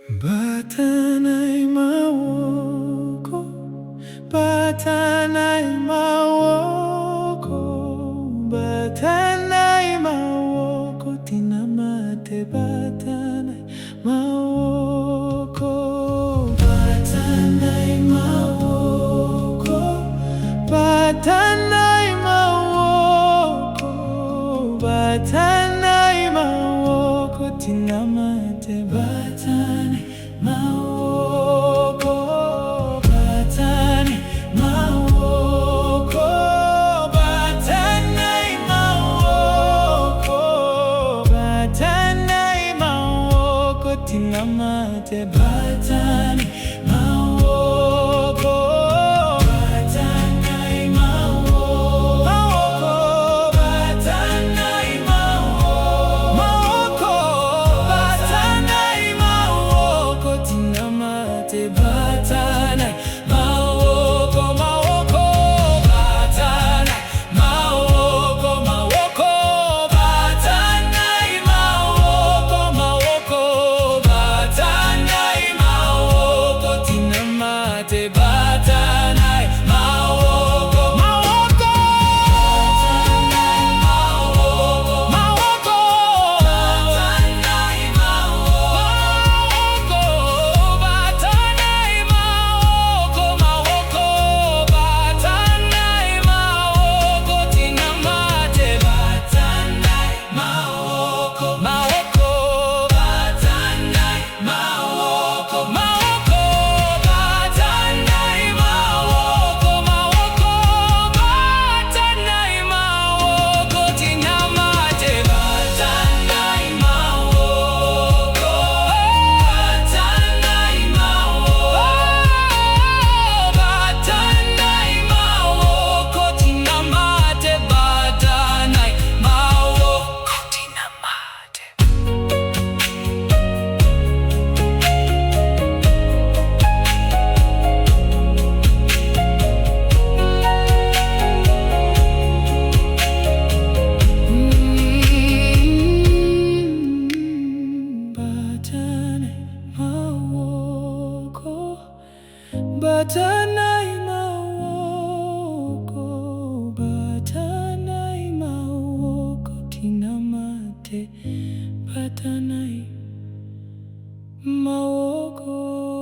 Batanay mawoko, batanay mawoko, batanay mawoko, tinamate batanay mawoko, batanay mawoko, batanay mawoko, batanay mawoko, tinamate batanay mawoko, batanay mawoko, batanay mawoko, batanay mawoko, tinamate batanay mawoko, batanay mawoko, batanay mawoko, batanay mawoko, tinamate batanay mawoko, mawoko, batanay mawoko, mawoko, batanay mawoko, mawoko, batanay mawoko, tinamate batanay mawoko, mawoko, batanay mawoko, mawoko, batanay mawoko, batanay mawoko, mawoko, batanay mawoko, tinamate batanay mawoko, mawoko, batanay mawoko, mawoko, batanay mawoko, mawoko, batanay mawoko, tinamate batanay mawoko, batanay mawoko, batanay mawoko, tinamate batanay mawoko, tinamate. Batanay mawoko, batanay mawoko, batanay mawoko, tinamate batanay mawoko.